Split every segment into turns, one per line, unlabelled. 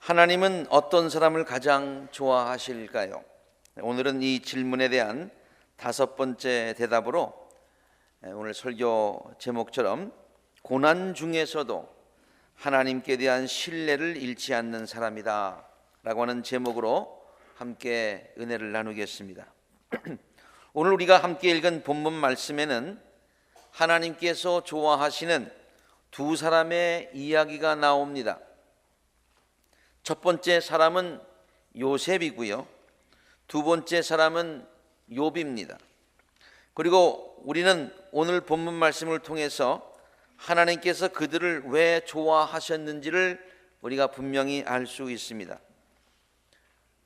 하나님은 어떤 사람을 가장 좋아하실까요? 오늘은 이 질문에 대한 다섯 번째 대답으로 오늘 설교 제목처럼 고난 중에서도 하나님께 대한 신뢰를 잃지 않는 사람이다 라고 하는 제목으로 함께 은혜를 나누겠습니다. 오늘 우리가 함께 읽은 본문 말씀에는 하나님께서 좋아하시는 두 사람의 이야기가 나옵니다. 첫 번째 사람은 요셉이고요, 두 번째 사람은 욥입니다. 그리고 우리는 오늘 본문 말씀을 통해서 하나님께서 그들을 왜 좋아하셨는지를 우리가 분명히 알 수 있습니다.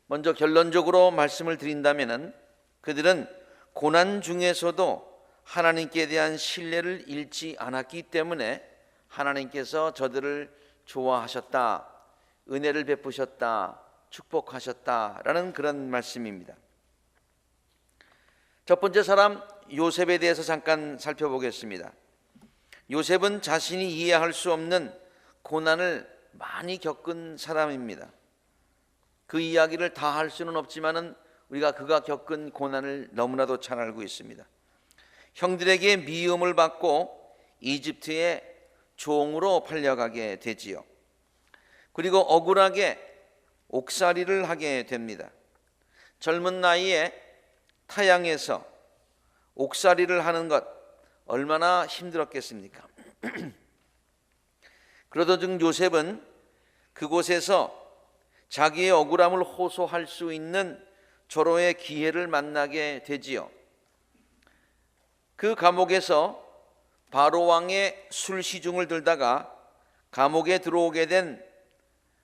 먼저 결론적으로 말씀을 드린다면 그들은 고난 중에서도 하나님께 대한 신뢰를 잃지 않았기 때문에 하나님께서 저들을 좋아하셨다, 은혜를 베푸셨다, 축복하셨다라는 그런 말씀입니다. 첫 번째 사람 요셉에 대해서 잠깐 살펴보겠습니다. 요셉은 자신이 이해할 수 없는 고난을 많이 겪은 사람입니다. 그 이야기를 다 할 수는 없지만은 우리가 그가 겪은 고난을 너무나도 잘 알고 있습니다. 형들에게 미움을 받고 이집트의 종으로 팔려가게 되지요. 그리고 억울하게 옥살이를 하게 됩니다. 젊은 나이에 타향에서 옥살이를 하는 것 얼마나 힘들었겠습니까? 그러던 중 요셉은 그곳에서 자기의 억울함을 호소할 수 있는 절호의 기회를 만나게 되지요. 그 감옥에서 바로 왕의 술 시중을 들다가 감옥에 들어오게 된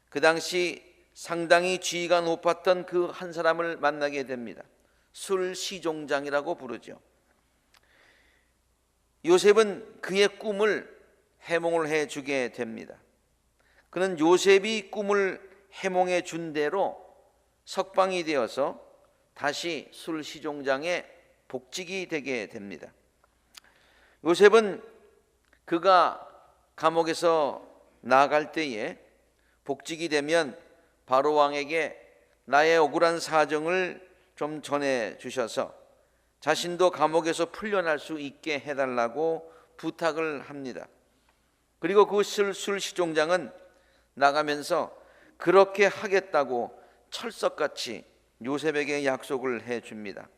그 당시 상당히 지위가 높았던 그 한 사람을 만나게 됩니다. 술 시종장이라고 부르죠. 요셉은 그의 꿈을 해몽을 해주게 됩니다. 그는 요셉이 꿈을 해몽해 준 대로 석방이 되어서 다시 술 시종장의 복직이 되게 됩니다. 요셉은 그가 감옥에서 나갈 때에 복직이 되면 바로 왕에게 나의 억울한 사정을 좀 전해 주셔서 자신도 감옥에서 풀려날 수 있게 해달라고 부탁을 합니다. 그리고 그 술 시종장은 나가면서 그렇게 하겠다고 철석같이 요셉에게 약속을 해줍니다.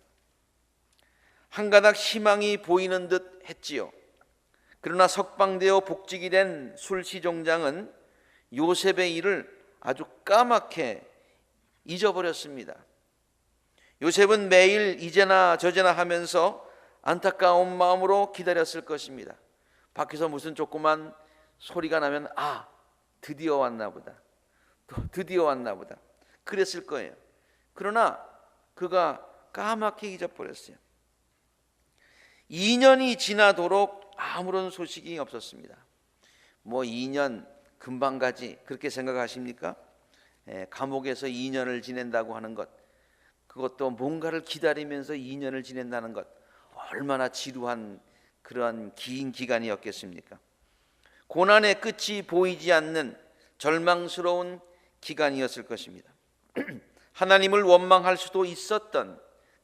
한 가닥 희망이 보이는 듯 했지요. 그러나 석방되어 복직이 된 술 시종장은 요셉의 일을 아주 까맣게 잊어버렸습니다. 요셉은 매일 이제나 저제나 하면서 안타까운 마음으로 기다렸을 것입니다. 밖에서 무슨 조그만 소리가 나면 드디어 왔나 보다, 드디어 왔나 보다 그랬을 거예요. 그러나 그가 까맣게 잊어버렸어요. 2년이 지나도록 아무런 소식이 없었습니다. 2년 금방 가지 그렇게 생각하십니까? 감옥에서 2년을 지낸다고 하는 것, 그것도 뭔가를 기다리면서 2년을 지낸다는 것, 얼마나 지루한 그러한 긴 기간이었겠습니까? 고난의 끝이 보이지 않는 절망스러운 기간이었을 것입니다. 하나님을 원망할 수도 있었던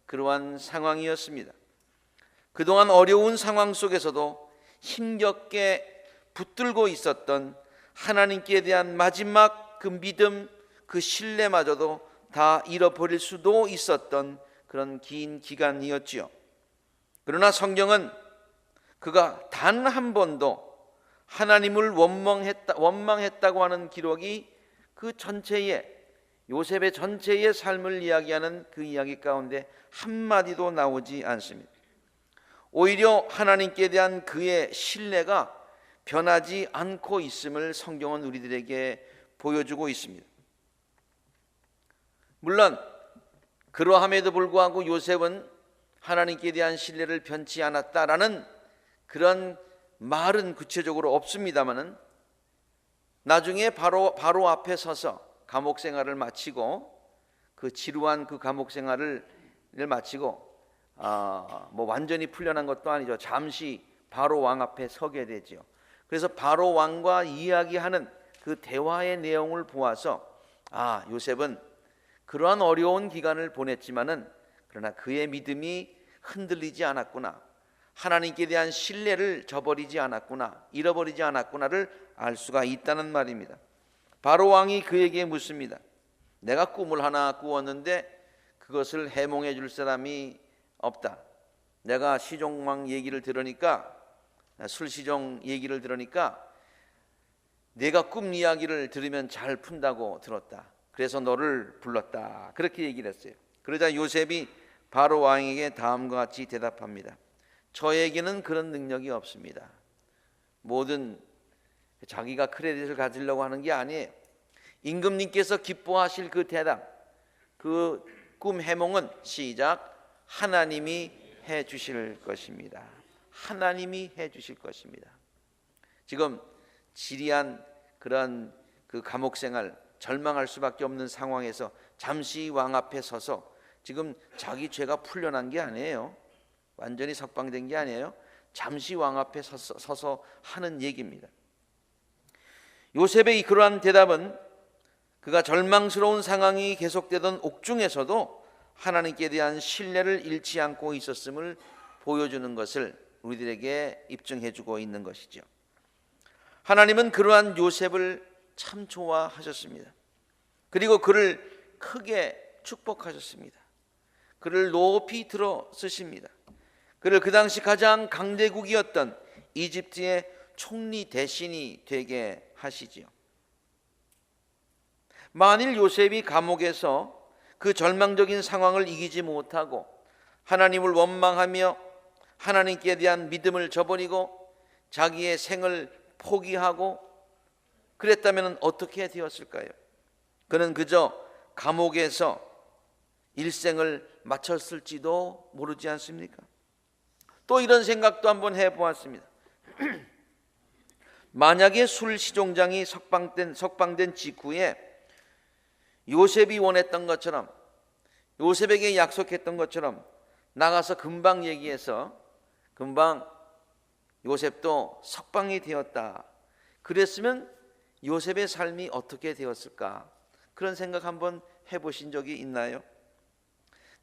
그러한 상황이었습니다. 그동안 어려운 상황 속에서도 힘겹게 붙들고 있었던 하나님께 대한 마지막 그 믿음, 그 신뢰마저도 다 잃어버릴 수도 있었던 그런 긴 기간이었지요. 그러나 성경은 그가 단 한 번도 하나님을 원망했다고 하는 기록이 그 전체의 요셉의 전체의 삶을 이야기하는 그 이야기 가운데 한마디도 나오지 않습니다. 오히려 하나님께 대한 그의 신뢰가 변하지 않고 있음을 성경은 우리들에게 보여주고 있습니다. 물론 그러함에도 불구하고 요셉은 하나님께 대한 신뢰를 변치 않았다라는 그런 말은 구체적으로 없습니다만은 나중에 바로 앞에 서서 감옥 생활을 마치고 그 지루한 그 감옥 생활을 마치고 완전히 풀려난 것도 아니죠. 잠시 바로 왕 앞에 서게 되죠. 그래서 바로 왕과 이야기하는 그 대화의 내용을 보아서 요셉은 그러한 어려운 기간을 보냈지만은 그러나 그의 믿음이 흔들리지 않았구나, 하나님께 대한 신뢰를 저버리지 않았구나, 잃어버리지 않았구나를 알 수가 있다는 말입니다. 바로 왕이 그에게 묻습니다. 내가 꿈을 하나 꾸었는데 그것을 해몽해 줄 사람이 없다. 내가 시종왕 얘기를 들으니까, 술시종 얘기를 들으니까 내가 꿈 이야기를 들으면 잘 푼다고 들었다. 그래서 너를 불렀다. 그렇게 얘기를 했어요. 그러자 요셉이 바로 왕에게 다음과 같이 대답합니다. 저에게는 그런 능력이 없습니다. 모든 자기가 크레딧을 가지려고 하는 게 아니에요. 임금님께서 기뻐하실 그 대답, 그 꿈 해몽은 시작, 하나님이 해 주실 것입니다. 하나님이 해 주실 것입니다. 지금 지리한 그런 그 감옥 생활, 절망할 수밖에 없는 상황에서 잠시 왕 앞에 서서 지금 자기 죄가 풀려난 게 아니에요. 완전히 석방된 게 아니에요. 잠시 왕 앞에 서서 하는 얘기입니다. 요셉의 그러한 대답은 그가 절망스러운 상황이 계속되던 옥중에서도 하나님께 대한 신뢰를 잃지 않고 있었음을 보여주는 것을 우리들에게 입증해 주고 있는 것이죠. 하나님은 그러한 요셉을 참 좋아하셨습니다. 그리고 그를 크게 축복하셨습니다. 그를 높이 들어 쓰십니다. 그를 그 당시 가장 강대국이었던 이집트의 총리 대신이 되게 하시지요. 만일 요셉이 감옥에서 그 절망적인 상황을 이기지 못하고 하나님을 원망하며 하나님께 대한 믿음을 저버리고 자기의 생을 포기하고 그랬다면 어떻게 되었을까요? 그는 그저 감옥에서 일생을 마쳤을지도 모르지 않습니까? 또 이런 생각도 한번 해보았습니다. 만약에 술시종장이 석방된 직후에 요셉이 원했던 것처럼, 요셉에게 약속했던 것처럼 나가서 금방 얘기해서 금방 요셉도 석방이 되었다, 그랬으면 요셉의 삶이 어떻게 되었을까? 그런 생각 한번 해보신 적이 있나요?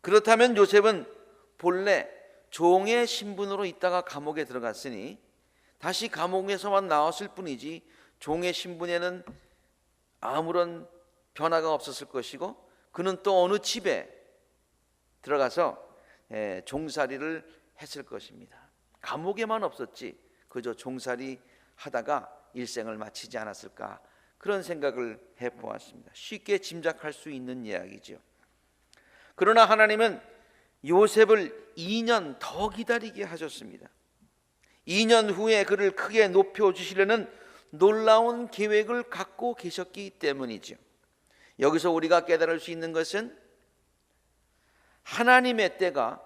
그렇다면 요셉은 본래 종의 신분으로 있다가 감옥에 들어갔으니 다시 감옥에서만 나왔을 뿐이지 종의 신분에는 아무런 변화가 없었을 것이고, 그는 또 어느 집에 들어가서 종살이를 했을 것입니다. 감옥에만 없었지 그저 종살이 하다가 일생을 마치지 않았을까, 그런 생각을 해보았습니다. 쉽게 짐작할 수 있는 이야기죠. 그러나 하나님은 요셉을 2년 더 기다리게 하셨습니다. 2년 후에 그를 크게 높여주시려는 놀라운 계획을 갖고 계셨기 때문이죠. 여기서 우리가 깨달을 수 있는 것은 하나님의 때가,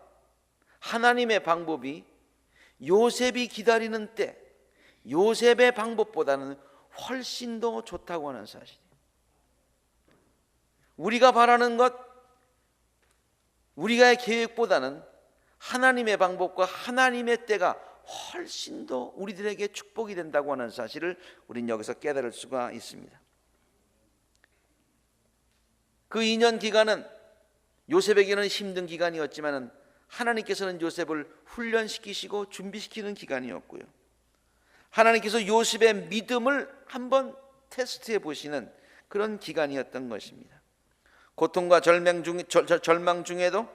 하나님의 방법이 요셉이 기다리는 때, 요셉의 방법보다는 훨씬 더 좋다고 하는 사실이에요. 우리가 바라는 것, 우리의 계획보다는 하나님의 방법과 하나님의 때가 훨씬 더 우리들에게 축복이 된다고 하는 사실을 우리는 여기서 깨달을 수가 있습니다. 그 2년 기간은 요셉에게는 힘든 기간이었지만 하나님께서는 요셉을 훈련시키시고 준비시키는 기간이었고요, 하나님께서 요셉의 믿음을 한번 테스트해 보시는 그런 기간이었던 것입니다. 고통과 절망 중에도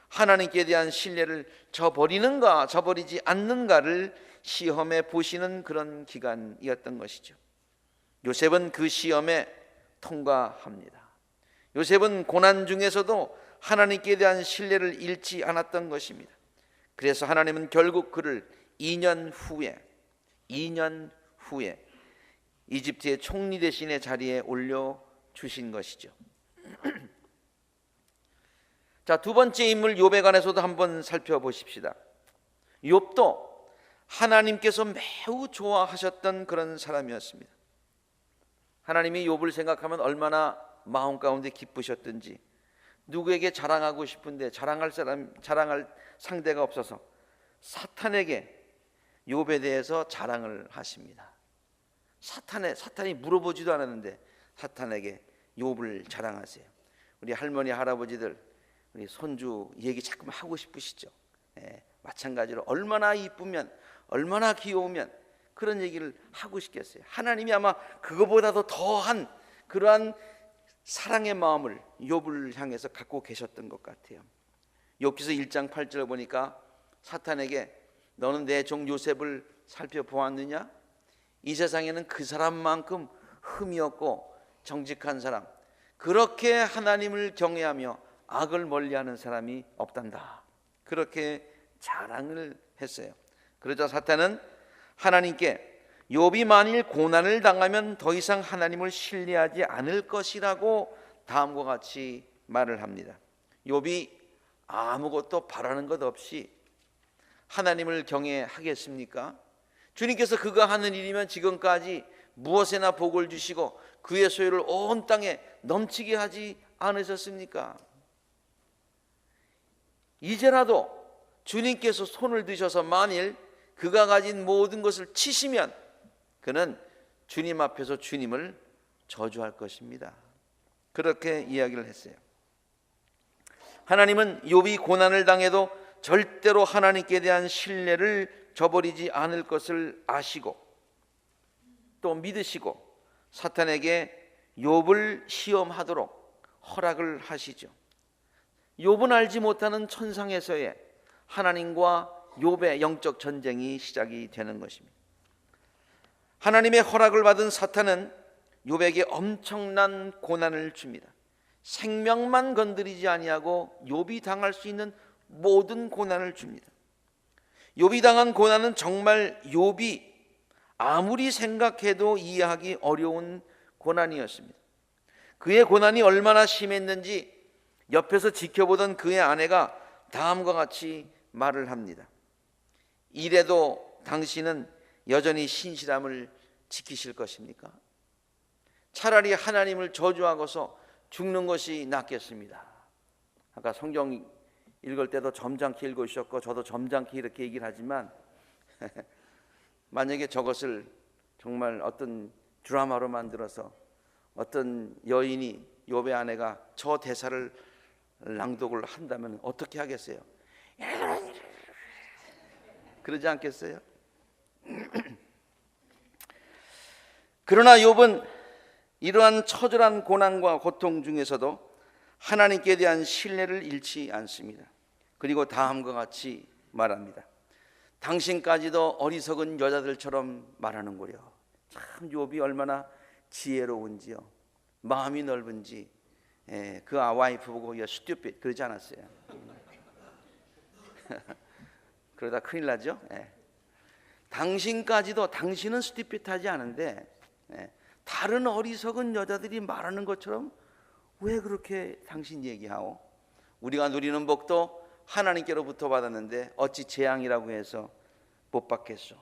하나님께 대한 신뢰를 저버리는가 저버리지 않는가를 시험해 보시는 그런 기간이었던 것이죠. 요셉은 그 시험에 통과합니다. 요셉은 고난 중에서도 하나님께 대한 신뢰를 잃지 않았던 것입니다. 그래서 하나님은 결국 그를 2년 후에 이집트의 총리 대신의 자리에 올려주신 것이죠. 자, 두 번째 인물 욥에 관해서도 한번 살펴보십시다. 욥도 하나님께서 매우 좋아하셨던 그런 사람이었습니다. 하나님이 욥을 생각하면 얼마나 마음 가운데 기쁘셨든지, 누구에게 자랑하고 싶은데 자랑할 상대가 없어서 사탄에게 욥에 대해서 자랑을 하십니다. 사탄이 물어보지도 않았는데 사탄에게 욥을 자랑하세요. 우리 할머니 할아버지들 우리 손주 얘기 자꾸 하고 싶으시죠? 마찬가지로 얼마나 이쁘면 얼마나 귀여우면 그런 얘기를 하고 싶겠어요. 하나님이 아마 그거보다도 더한 그러한 사랑의 마음을 욥을 향해서 갖고 계셨던 것 같아요. 욥기서 1장 8절을 보니까 사탄에게 너는 내 종 요셉을 살펴보았느냐? 이 세상에는 그 사람만큼 흠이 없고 정직한 사람, 그렇게 하나님을 경외하며 악을 멀리하는 사람이 없단다. 그렇게 자랑을 했어요. 그러자 사탄은 하나님께 욥이 만일 고난을 당하면 더 이상 하나님을 신뢰하지 않을 것이라고 다음과 같이 말을 합니다. 욥이 아무것도 바라는 것 없이 하나님을 경외하겠습니까? 주님께서 그가 하는 일이면 지금까지 무엇에나 복을 주시고 그의 소유를 온 땅에 넘치게 하지 않으셨습니까? 이제라도 주님께서 손을 드셔서 만일 그가 가진 모든 것을 치시면 그는 주님 앞에서 주님을 저주할 것입니다. 그렇게 이야기를 했어요. 하나님은 욥이 고난을 당해도 절대로 하나님께 대한 신뢰를 저버리지 않을 것을 아시고 또 믿으시고 사탄에게 욥을 시험하도록 허락을 하시죠. 욥은 알지 못하는 천상에서의 하나님과 욥의 영적 전쟁이 시작이 되는 것입니다. 하나님의 허락을 받은 사탄은 욥에게 엄청난 고난을 줍니다. 생명만 건드리지 아니하고 욥이 당할 수 있는 모든 고난을 줍니다. 욥이 당한 고난은 정말 욥이 아무리 생각해도 이해하기 어려운 고난이었습니다. 그의 고난이 얼마나 심했는지 옆에서 지켜보던 그의 아내가 다음과 같이 말을 합니다. 이래도 당신은 여전히 신실함을 지키실 것입니까? 차라리 하나님을 저주하고서 죽는 것이 낫겠습니다. 아까 성경 읽을 때도 점잖게 읽으셨고 저도 점잖게 이렇게 얘기를 하지만 만약에 저것을 정말 어떤 드라마로 만들어서 어떤 여인이 욥의 아내가 저 대사를 낭독을 한다면 어떻게 하겠어요? 그러지 않겠어요? 그러나 욥은 이러한 처절한 고난과 고통 중에서도 하나님께 대한 신뢰를 잃지 않습니다. 그리고 다음과 같이 말합니다. 당신까지도 어리석은 여자들처럼 말하는구려. 참 욥이 얼마나 지혜로운지요, 마음이 넓은지. 그 와이프 보고 야 stupid 그러지 않았어요. 그러다 큰일 나죠. 당신까지도, 당신은 stupid하지 않은데 다른 어리석은 여자들이 말하는 것처럼 왜 그렇게 당신 얘기하오? 우리가 누리는 복도 하나님께로부터 받았는데 어찌 재앙이라고 해서 못 받겠소?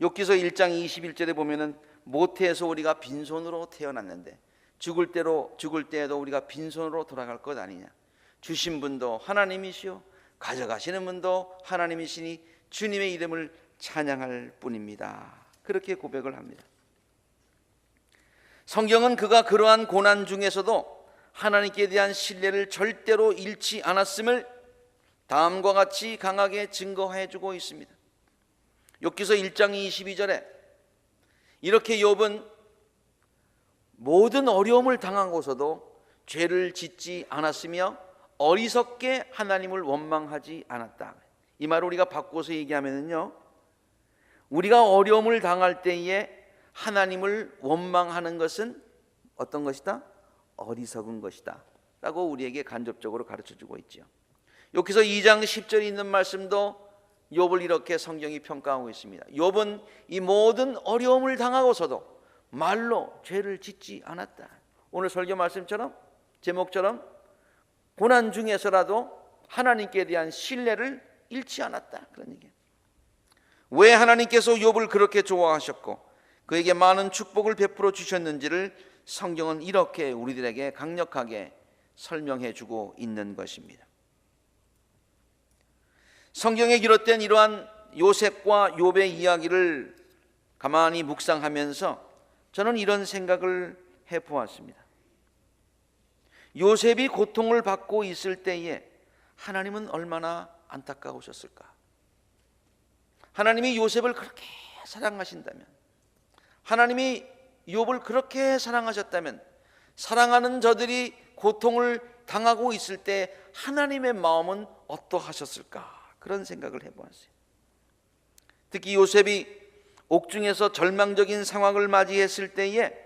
욥기서 1장 21절에 보면은 모태에서 우리가 빈손으로 태어났는데 죽을 때에도 우리가 빈손으로 돌아갈 것 아니냐? 주신 분도 하나님이시오, 가져가시는 분도 하나님이시니 주님의 이름을 찬양할 뿐입니다. 그렇게 고백을 합니다. 성경은 그가 그러한 고난 중에서도 하나님께 대한 신뢰를 절대로 잃지 않았음을 다음과 같이 강하게 증거해주고 있습니다. 욥기서 1장 22절에 이렇게 욥은 모든 어려움을 당하고서도 죄를 짓지 않았으며 어리석게 하나님을 원망하지 않았다. 이 말을 우리가 바꿔서 얘기하면요, 우리가 어려움을 당할 때에 하나님을 원망하는 것은 어떤 것이다? 어리석은 것이다 라고 우리에게 간접적으로 가르쳐주고 있죠. 여기서 2장 10절에 있는 말씀도 욥을 이렇게 성경이 평가하고 있습니다. 욥은 이 모든 어려움을 당하고서도 말로 죄를 짓지 않았다. 오늘 설교 말씀처럼, 제목처럼 고난 중에서라도 하나님께 대한 신뢰를 잃지 않았다, 그런 얘기예요. 왜 하나님께서 욥을 그렇게 좋아하셨고 그에게 많은 축복을 베풀어 주셨는지를 성경은 이렇게 우리들에게 강력하게 설명해 주고 있는 것입니다. 성경에 기록된 이러한 요셉과 욥의 이야기를 가만히 묵상하면서 저는 이런 생각을 해보았습니다. 요셉이 고통을 받고 있을 때에 하나님은 얼마나 안타까우셨을까? 하나님이 요셉을 그렇게 사랑하신다면, 하나님이 욥을 그렇게 사랑하셨다면, 사랑하는 저들이 고통을 당하고 있을 때 하나님의 마음은 어떠하셨을까? 그런 생각을 해보았어요. 특히 요셉이 옥중에서 절망적인 상황을 맞이했을 때에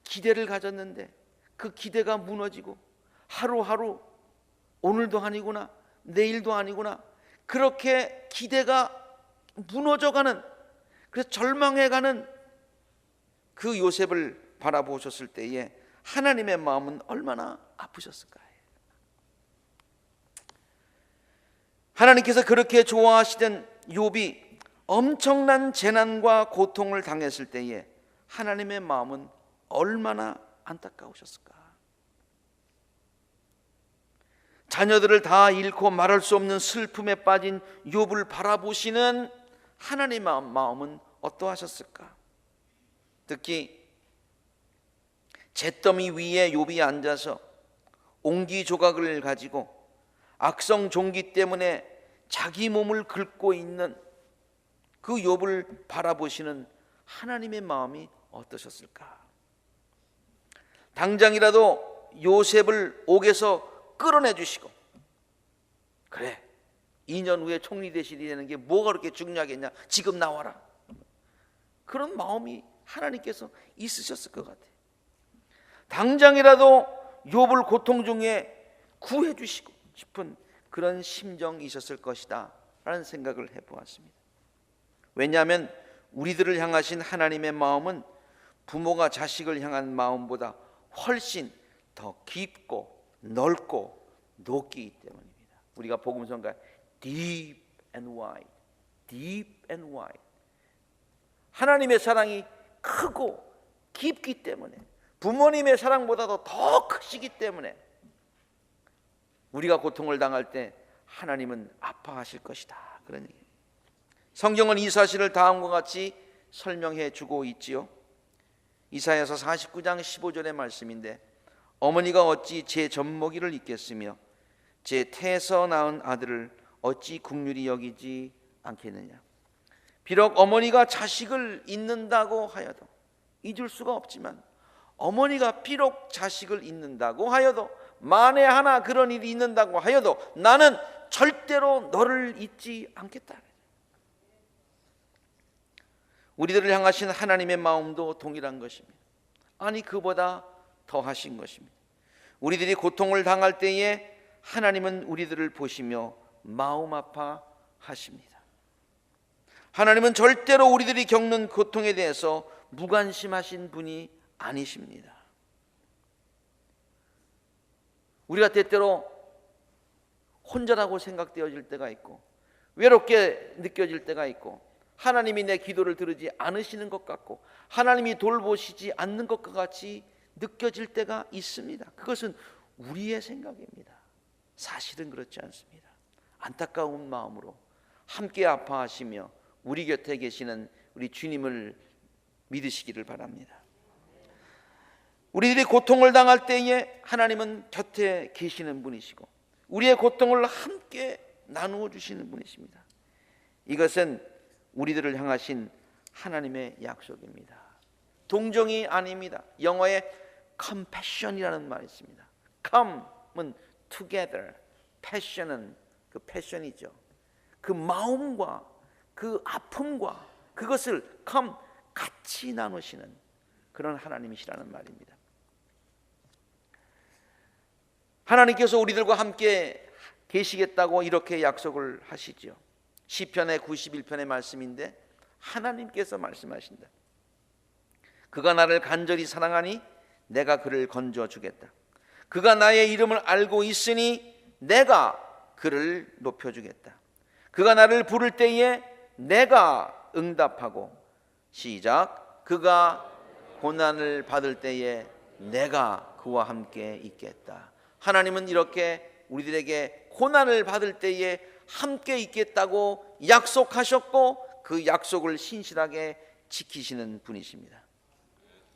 기대를 가졌는데 그 기대가 무너지고 하루하루 오늘도 아니구나, 내일도 아니구나, 그렇게 기대가 무너져가는, 그래서 절망해가는 그 요셉을 바라보셨을 때에 하나님의 마음은 얼마나 아프셨을까요? 하나님께서 그렇게 좋아하시던 욥이 엄청난 재난과 고통을 당했을 때에 하나님의 마음은 얼마나 안타까우셨을까? 자녀들을 다 잃고 말할 수 없는 슬픔에 빠진 욥을 바라보시는 하나님의 마음은 어떠하셨을까? 특히 잿더미 위에 욥이 앉아서 옹기 조각을 가지고 악성 종기 때문에 자기 몸을 긁고 있는 그 욥을 바라보시는 하나님의 마음이 어떠셨을까? 당장이라도 요셉을 옥에서 끌어내 주시고, 그래, 2년 후에 총리 대신이 되는 게 뭐가 그렇게 중요하겠냐, 지금 나와라, 그런 마음이 하나님께서 있으셨을 것 같아요. 당장이라도 욥을 고통 중에 구해 주시고 싶은 그런 심정이 있었을 것이다 라는 생각을 해보았습니다. 왜냐하면 우리들을 향하신 하나님의 마음은 부모가 자식을 향한 마음보다 훨씬 더 깊고 넓고 높기 때문입니다. 우리가 복음성가 deep and wide, deep and wide, 하나님의 사랑이 크고 깊기 때문에, 부모님의 사랑보다도 더 크시기 때문에 우리가 고통을 당할 때 하나님은 아파하실 것이다, 그런 얘기예요. 성경은 이 사실을 다음과 같이 설명해 주고 있지요. 이사야서 49장 15절의 말씀인데, 어머니가 어찌 제 젖먹이를 잊겠으며 제 태에서 낳은 아들을 어찌 긍휼히 여기지 않겠느냐. 비록 어머니가 자식을 잊는다고 하여도, 잊을 수가 없지만 어머니가 비록 자식을 잊는다고 하여도, 만에 하나 그런 일이 있는다고 하여도 나는 절대로 너를 잊지 않겠다. 우리들을 향하신 하나님의 마음도 동일한 것입니다. 아니, 그보다 더하신 것입니다. 우리들이 고통을 당할 때에 하나님은 우리들을 보시며 마음 아파하십니다. 하나님은 절대로 우리들이 겪는 고통에 대해서 무관심하신 분이 아니십니다. 우리가 때때로 혼자라고 생각되어질 때가 있고, 외롭게 느껴질 때가 있고, 하나님이 내 기도를 들으지 않으시는 것 같고, 하나님이 돌보시지 않는 것과 같이 느껴질 때가 있습니다. 그것은 우리의 생각입니다. 사실은 그렇지 않습니다. 안타까운 마음으로 함께 아파하시며 우리 곁에 계시는 우리 주님을 믿으시기를 바랍니다. 우리들이 고통을 당할 때에 하나님은 곁에 계시는 분이시고 우리의 고통을 함께 나누어 주시는 분이십니다. 이것은 우리들을 향하신 하나님의 약속입니다. 동정이 아닙니다. 영어에 compassion이라는 말이 있습니다. come은 together, passion은 그 패션이죠. 그 마음과 그 아픔과 그것을 같이 나누시는 그런 하나님이시라는 말입니다. 하나님께서 우리들과 함께 계시겠다고 이렇게 약속을 하시죠. 시편의 91편의 말씀인데 하나님께서 말씀하신다. 그가 나를 간절히 사랑하니 내가 그를 건져주겠다. 그가 나의 이름을 알고 있으니 내가 그를 높여주겠다. 그가 나를 부를 때에 내가 응답하고, 시작, 그가 고난을 받을 때에 내가 그와 함께 있겠다. 하나님은 이렇게 우리들에게 고난을 받을 때에 함께 있겠다고 약속하셨고 그 약속을 신실하게 지키시는 분이십니다.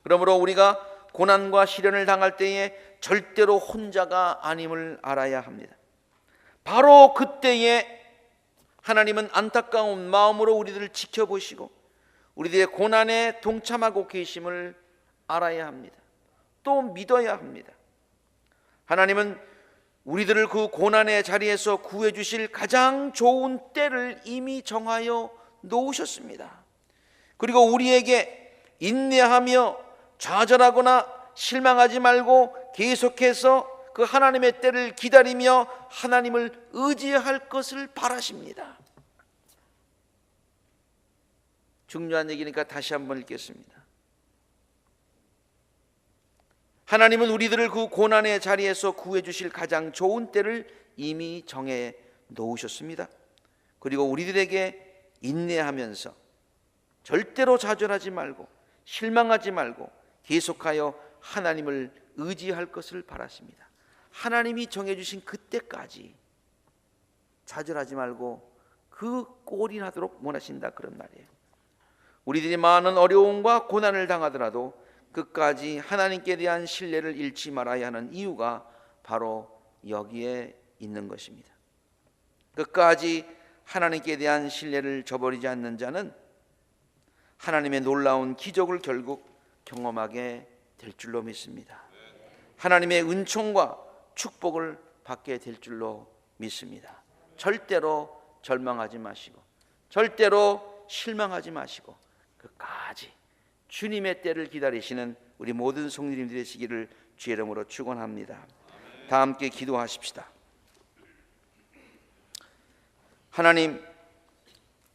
그러므로 우리가 고난과 시련을 당할 때에 절대로 혼자가 아님을 알아야 합니다. 바로 그때에 하나님은 안타까운 마음으로 우리들을 지켜보시고 우리들의 고난에 동참하고 계심을 알아야 합니다. 또 믿어야 합니다. 하나님은 우리들을 그 고난의 자리에서 구해주실 가장 좋은 때를 이미 정하여 놓으셨습니다. 그리고 우리에게 인내하며 좌절하거나 실망하지 말고 계속해서 그 하나님의 때를 기다리며 하나님을 의지할 것을 바라십니다. 중요한 얘기니까 다시 한번 읽겠습니다. 하나님은 우리들을 그 고난의 자리에서 구해주실 가장 좋은 때를 이미 정해 놓으셨습니다. 그리고 우리들에게 인내하면서 절대로 좌절하지 말고 실망하지 말고 계속하여 하나님을 의지할 것을 바라십니다. 하나님이 정해주신 그때까지 좌절하지 말고 그 꼴이 나도록 원하신다, 그런 말이에요. 우리들이 많은 어려움과 고난을 당하더라도 끝까지 하나님께 대한 신뢰를 잃지 말아야 하는 이유가 바로 여기에 있는 것입니다. 끝까지 하나님께 대한 신뢰를 저버리지 않는 자는 하나님의 놀라운 기적을 결국 경험하게 될 줄로 믿습니다. 하나님의 은총과 축복을 받게 될 줄로 믿습니다. 절대로 절망하지 마시고 절대로 실망하지 마시고 끝까지 주님의 때를 기다리시는 우리 모든 성도님들 되시기를 주의 이름으로 축원합니다. 다 함께 기도하십시다. 하나님,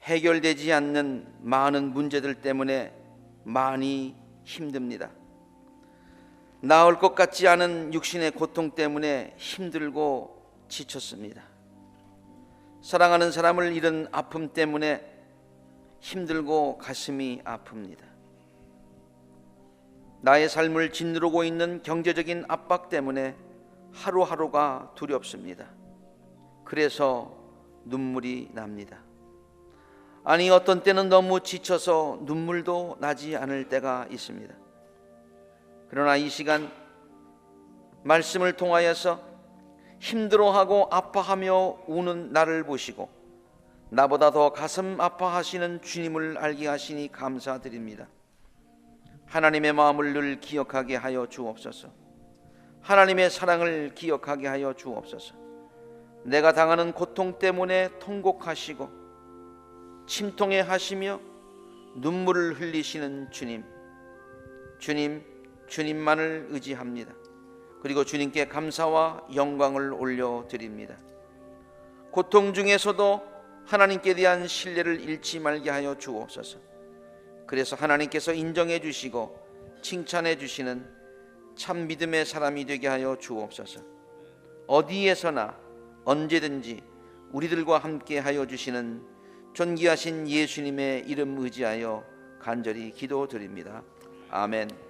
해결되지 않는 많은 문제들 때문에 많이 힘듭니다. 나을 것 같지 않은 육신의 고통 때문에 힘들고 지쳤습니다. 사랑하는 사람을 잃은 아픔 때문에 힘들고 가슴이 아픕니다. 나의 삶을 짓누르고 있는 경제적인 압박 때문에 하루하루가 두렵습니다. 그래서 눈물이 납니다. 아니, 어떤 때는 너무 지쳐서 눈물도 나지 않을 때가 있습니다. 그러나 이 시간 말씀을 통하여서 힘들어하고 아파하며 우는 나를 보시고 나보다 더 가슴 아파하시는 주님을 알게 하시니 감사드립니다. 하나님의 마음을 늘 기억하게 하여 주옵소서. 하나님의 사랑을 기억하게 하여 주옵소서. 내가 당하는 고통 때문에 통곡하시고 침통해 하시며 눈물을 흘리시는 주님, 주님만을 의지합니다. 그리고 주님께 감사와 영광을 올려드립니다. 고통 중에서도 하나님께 대한 신뢰를 잃지 말게 하여 주옵소서. 그래서 하나님께서 인정해 주시고 칭찬해 주시는 참 믿음의 사람이 되게 하여 주옵소서. 어디에서나 언제든지 우리들과 함께 하여 주시는 존귀하신 예수님의 이름 의지하여 간절히 기도드립니다. 아멘.